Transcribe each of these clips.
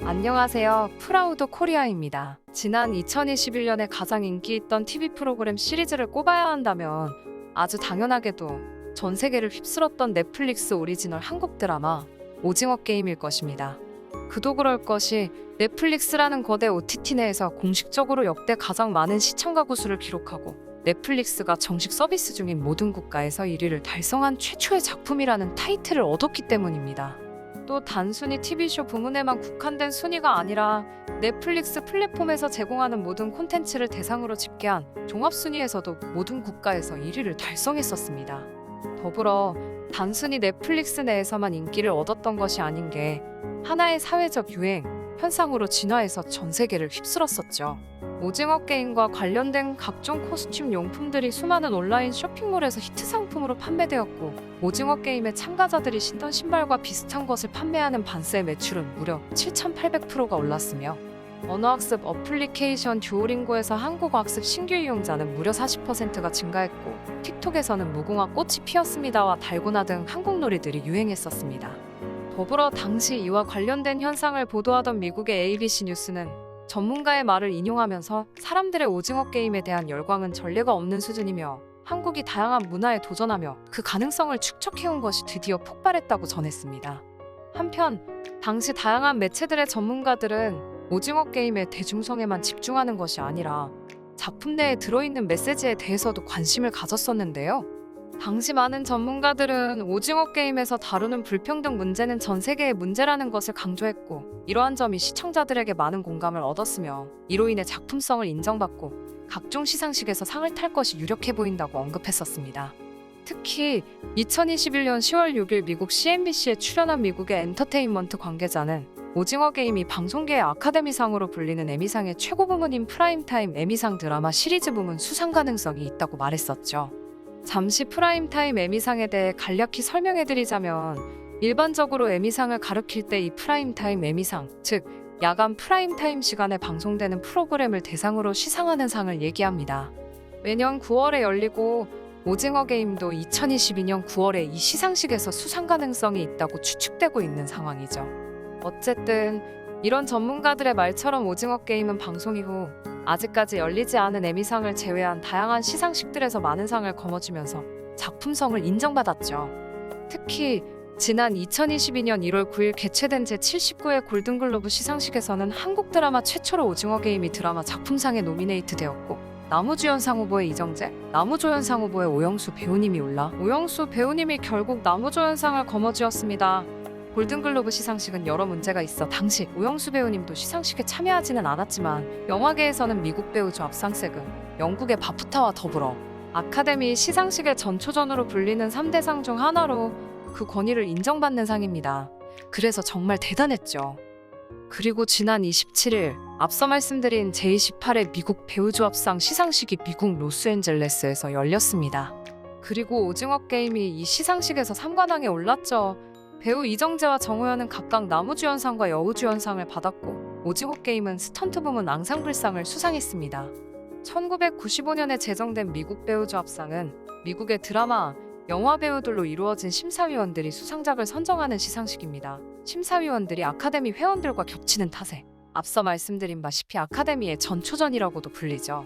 안녕하세요. 프라우드 코리아입니다. 지난 2021년에 가장 인기 있던 TV 프로그램 시리즈를 꼽아야 한다면 아주 당연하게도 전 세계를 휩쓸었던 넷플릭스 오리지널 한국 드라마 오징어 게임일 것입니다. 그도 그럴 것이 넷플릭스라는 거대 OTT 내에서 공식적으로 역대 가장 많은 시청가 구수를 기록하고 넷플릭스가 정식 서비스 중인 모든 국가에서 1위를 달성한 최초의 작품이라는 타이틀을 얻었기 때문입니다. 또 단순히 TV쇼 부문에만 국한된 순위가 아니라 넷플릭스 플랫폼에서 제공하는 모든 콘텐츠를 대상으로 집계한 종합순위에서도 모든 국가에서 1위를 달성했었습니다. 더불어 단순히 넷플릭스 내에서만 인기를 얻었던 것이 아닌 게 하나의 사회적 유행, 현상으로 진화해서 전 세계를 휩쓸었었죠. 오징어 게임과 관련된 각종 코스튬 용품들이 수많은 온라인 쇼핑몰에서 히트 상품으로 판매되었고, 오징어 게임의 참가자들이 신던 신발과 비슷한 것을 판매하는 반스의 매출은 무려 7,800%가 올랐으며, 언어학습 어플리케이션 듀오링고에서 한국어 학습 신규 이용자는 무려 40%가 증가했고, 틱톡에서는 무궁화 꽃이 피었습니다와 달고나 등 한국 놀이들이 유행했었습니다. 더불어 당시 이와 관련된 현상을 보도하던 미국의 ABC 뉴스는 전문가의 말을 인용하면서 사람들의 오징어 게임에 대한 열광은 전례가 없는 수준이며 한국이 다양한 문화에 도전하며 그 가능성을 축적해온 것이 드디어 폭발했다고 전했습니다. 한편 당시 다양한 매체들의 전문가들은 오징어 게임의 대중성에만 집중하는 것이 아니라 작품 내에 들어있는 메시지에 대해서도 관심을 가졌었는데요. 당시 많은 전문가들은 오징어 게임에서 다루는 불평등 문제는 전 세계의 문제라는 것을 강조했고, 이러한 점이 시청자들에게 많은 공감을 얻었으며 이로 인해 작품성을 인정받고 각종 시상식에서 상을 탈 것이 유력해 보인다고 언급했었습니다. 특히 2021년 10월 6일 미국 CNBC에 출연한 미국의 엔터테인먼트 관계자는 오징어 게임이 방송계의 아카데미상으로 불리는 에미상의 최고 부문인 프라임타임 에미상 드라마 시리즈 부문 수상 가능성이 있다고 말했었죠. 잠시 프라임타임 에미상에 대해 간략히 설명해드리자면, 일반적으로 에미상을 가리킬 때 이 프라임타임 에미상, 즉 야간 프라임타임 시간에 방송되는 프로그램을 대상으로 시상하는 상을 얘기합니다. 매년 9월에 열리고 오징어 게임도 2022년 9월에 이 시상식에서 수상 가능성이 있다고 추측되고 있는 상황이죠. 어쨌든 이런 전문가들의 말처럼 오징어 게임은 방송 이후 아직까지 열리지 않은 에미상을 제외한 다양한 시상식들에서 많은 상을 거머쥐면서 작품성을 인정받았죠. 특히 지난 2022년 1월 9일 개최된 제79회 골든글로브 시상식에서는 한국 드라마 최초로 오징어 게임이 드라마 작품상에 노미네이트 되었고, 나무주연상 후보에 이정재, 나무조연상 후보에 오영수 배우님이 올라 오영수 배우님이 결국 나무조연상을 거머쥐었습니다. 골든글로브 시상식은 여러 문제가 있어 당시 오영수 배우님도 시상식에 참여하지는 않았지만 영화계에서는 미국 배우 조합상 세금, 영국의 바프타와 더불어 아카데미 시상식의 전초전으로 불리는 3대 상 중 하나로 그 권위를 인정받는 상입니다. 그래서 정말 대단했죠. 그리고 지난 27일 앞서 말씀드린 제28회 미국 배우조합상 시상식이 미국 로스앤젤레스에서 열렸습니다. 그리고 오징어 게임이 이 시상식에서 3관왕에 올랐죠. 배우 이정재와 정우현은 각각 나무주연상과 여우주연상을 받았고, 오징어 게임은 스턴트 부문 앙상블상을 수상했습니다. 1995년에 제정된 미국 배우조합상은 미국의 드라마, 영화 배우들로 이루어진 심사위원들이 수상작을 선정하는 시상식입니다. 심사위원들이 아카데미 회원들과 겹치는 탓에 앞서 말씀드린 바시피 아카데미의 전초전이라고도 불리죠.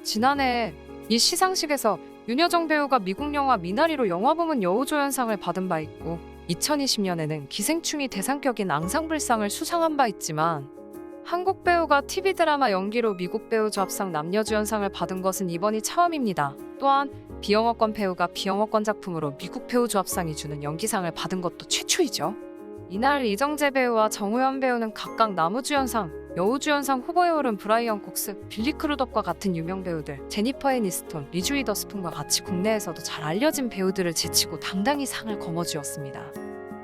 지난해 이 시상식에서 윤여정 배우가 미국 영화 미나리로 영화 부문 여우조연상을 받은 바 있고, 2020년에는 기생충이 대상격인 앙상블상을 수상한 바 있지만, 한국 배우가 TV 드라마 연기로 미국 배우 조합상 남녀주연상을 받은 것은 이번이 처음입니다. 또한 비영어권 배우가 비영어권 작품으로 미국 배우 조합상이 주는 연기상을 받은 것도 최초이죠. 이날 이정재 배우와 정우현 배우는 각각 나무주연상, 여우주연상 후보에 오른 브라이언 콕스, 빌리 크루덕과 같은 유명 배우들, 제니퍼 애니스톤, 리즈 위더스푼과 같이 국내에서도 잘 알려진 배우들을 제치고 당당히 상을 거머쥐었습니다.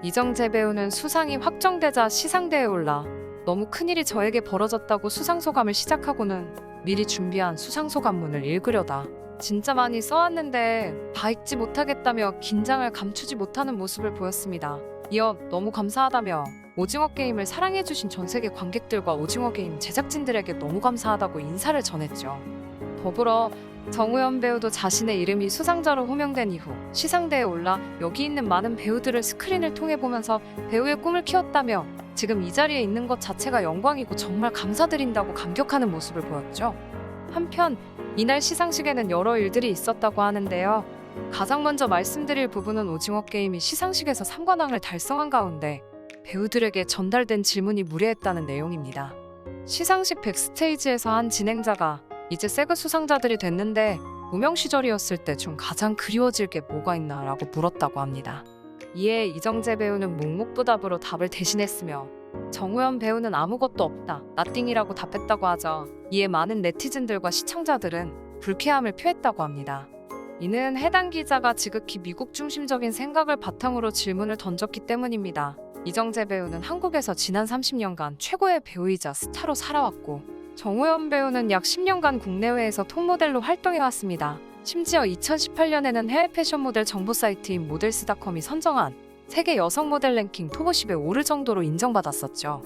이정재 배우는 수상이 확정되자 시상대에 올라 너무 큰일이 저에게 벌어졌다고 수상소감을 시작하고는 미리 준비한 수상소감문을 읽으려다 진짜 많이 써왔는데 다 읽지 못하겠다며 긴장을 감추지 못하는 모습을 보였습니다. 이어 너무 감사하다며 오징어 게임을 사랑해주신 전세계 관객들과 오징어 게임 제작진들에게 너무 감사하다고 인사를 전했죠. 더불어 정우현 배우도 자신의 이름이 수상자로 호명된 이후 시상대에 올라 여기 있는 많은 배우들을 스크린을 통해 보면서 배우의 꿈을 키웠다며 지금 이 자리에 있는 것 자체가 영광이고 정말 감사드린다고 감격하는 모습을 보였죠. 한편 이날 시상식에는 여러 일들이 있었다고 하는데요. 가장 먼저 말씀드릴 부분은 오징어 게임이 시상식에서 3관왕을 달성한 가운데 배우들에게 전달된 질문이 무례했다는 내용입니다. 시상식 백스테이지에서 한 진행자가 이제 세그 수상자들이 됐는데 무명 시절이었을 때 중 가장 그리워질 게 뭐가 있나 라고 물었다고 합니다. 이에 이정재 배우는 묵묵부답으로 답을 대신했으며 정우현 배우는 아무것도 없다, 나띵이라고 답했다고 하죠. 이에 많은 네티즌들과 시청자들은 불쾌함을 표했다고 합니다. 이는 해당 기자가 지극히 미국 중심적인 생각을 바탕으로 질문을 던졌기 때문입니다. 이정재 배우는 한국에서 지난 30년간 최고의 배우이자 스타로 살아왔고 정우현 배우는 약 10년간 국내외에서 톱모델로 활동해왔습니다. 심지어 2018년에는 해외 패션 모델 정보 사이트인 모델스닷컴이 선정한 세계 여성 모델 랭킹 톱 50에 오를 정도로 인정받았었죠.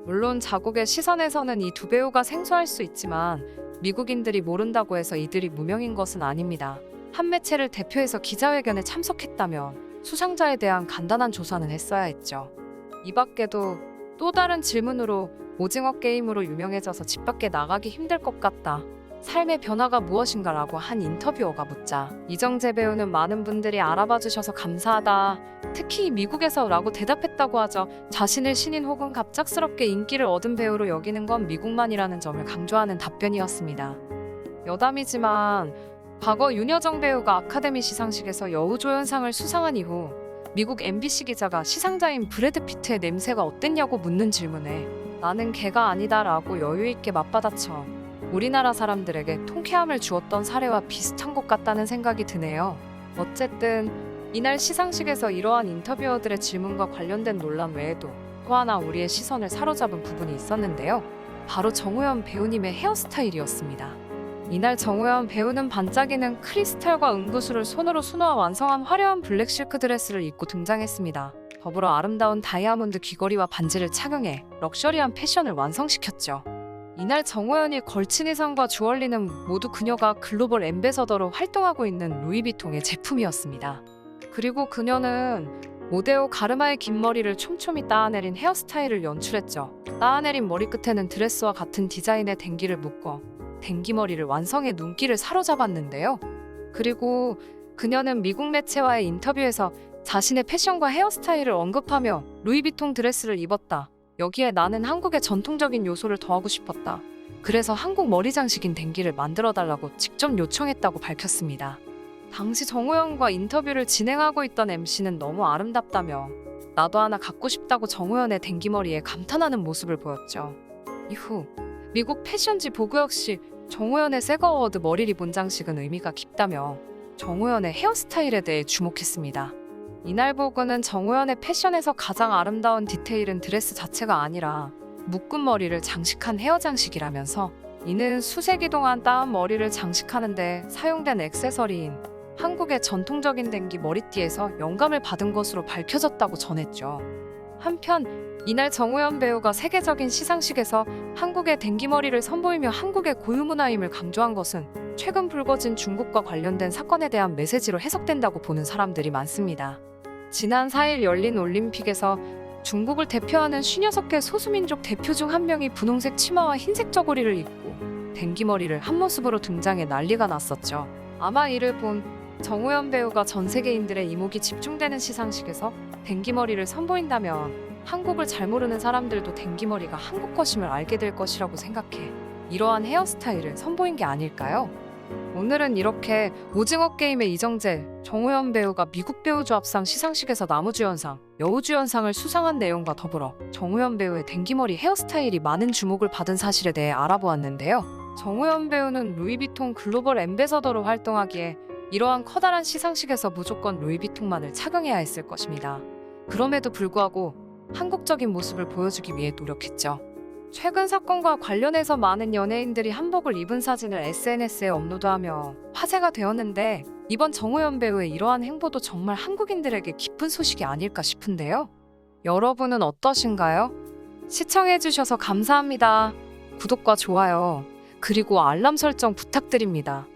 물론 자국의 시선에서는 이 두 배우가 생소할 수 있지만 미국인들이 모른다고 해서 이들이 무명인 것은 아닙니다. 한 매체를 대표해서 기자회견에 참석했다면 수상자에 대한 간단한 조사는 했어야 했죠. 이 밖에도 또 다른 질문으로 오징어 게임으로 유명해져서 집 밖에 나가기 힘들 것 같다, 삶의 변화가 무엇인가 라고 한 인터뷰어가 묻자 이정재 배우는 많은 분들이 알아봐 주셔서 감사하다, 특히 미국에서 라고 대답했다고 하죠. 자신을 신인 혹은 갑작스럽게 인기를 얻은 배우로 여기는 건 미국만이라는 점을 강조하는 답변이었습니다. 여담이지만 과거 윤여정 배우가 아카데미 시상식에서 여우조연상을 수상한 이후 미국 MBC 기자가 시상자인 브래드 피트의 냄새가 어땠냐고 묻는 질문에 나는 개가 아니다 라고 여유있게 맞받아쳐 우리나라 사람들에게 통쾌함을 주었던 사례와 비슷한 것 같다는 생각이 드네요. 어쨌든 이날 시상식에서 이러한 인터뷰어들의 질문과 관련된 논란 외에도 또 하나 우리의 시선을 사로잡은 부분이 있었는데요. 바로 정우현 배우님의 헤어스타일이었습니다. 이날 정우현 배우는 반짝이는 크리스탈과 은구슬을 손으로 수놓아 완성한 화려한 블랙 실크 드레스를 입고 등장했습니다. 더불어 아름다운 다이아몬드 귀걸이와 반지를 착용해 럭셔리한 패션을 완성시켰죠. 이날 정우현이 걸친 의상과 주얼리는 모두 그녀가 글로벌 앰베서더로 활동하고 있는 루이비통의 제품이었습니다. 그리고 그녀는 모데오 가르마의 긴 머리를 촘촘히 따아내린 헤어스타일을 연출했죠. 따아내린 머리끝에는 드레스와 같은 디자인의 댕기를 묶어 댕기머리를 완성해 눈길을 사로잡았는데요. 그리고 그녀는 미국 매체와의 인터뷰에서 자신의 패션과 헤어스타일을 언급하며 루이비통 드레스를 입었다, 여기에 나는 한국의 전통적인 요소를 더하고 싶었다, 그래서 한국 머리 장식인 댕기를 만들어달라고 직접 요청했다고 밝혔습니다. 당시 정우현과 인터뷰를 진행하고 있던 MC는 너무 아름답다며 나도 하나 갖고 싶다고 정우현의 댕기머리에 감탄하는 모습을 보였죠. 이후 미국 패션지 보그 역시 정우현의 세거 어워드 머리 리본 장식은 의미가 깊다며 정우현의 헤어스타일에 대해 주목했습니다. 이날 보그는 정우현의 패션에서 가장 아름다운 디테일은 드레스 자체가 아니라 묶은 머리를 장식한 헤어 장식이라면서 이는 수세기 동안 따은 머리를 장식하는데 사용된 액세서리인 한국의 전통적인 댕기 머리띠에서 영감을 받은 것으로 밝혀졌다고 전했죠. 한편 이날 정우현 배우가 세계적인 시상식에서 한국의 댕기머리를 선보이며 한국의 고유문화임을 강조한 것은 최근 불거진 중국과 관련된 사건에 대한 메시지로 해석된다고 보는 사람들이 많습니다. 지난 4일 열린 올림픽에서 중국을 대표하는 56개 소수민족 대표 중 한 명이 분홍색 치마와 흰색 저고리를 입고 댕기머리를 한 모습으로 등장해 난리가 났었죠. 아마 이를 본 정우현 배우가 전 세계인들의 이목이 집중되는 시상식에서 댕기머리를 선보인다면 한국을 잘 모르는 사람들도 댕기머리가 한국 것임을 알게 될 것이라고 생각해 이러한 헤어스타일을 선보인 게 아닐까요? 오늘은 이렇게 오징어 게임의 이정재, 정우현 배우가 미국 배우조합상 시상식에서 나무주연상, 여우주연상을 수상한 내용과 더불어 정우현 배우의 댕기머리 헤어스타일이 많은 주목을 받은 사실에 대해 알아보았는데요. 정우현 배우는 루이비통 글로벌 앰베서더로 활동하기에 이러한 커다란 시상식에서 무조건 루이비통만을 착용해야 했을 것입니다. 그럼에도 불구하고 한국적인 모습을 보여주기 위해 노력했죠. 최근 사건과 관련해서 많은 연예인들이 한복을 입은 사진을 SNS에 업로드하며 화제가 되었는데 이번 정우현 배우의 이러한 행보도 정말 한국인들에게 기쁜 소식이 아닐까 싶은데요. 여러분은 어떠신가요? 시청해주셔서 감사합니다. 구독과 좋아요, 그리고 알람 설정 부탁드립니다.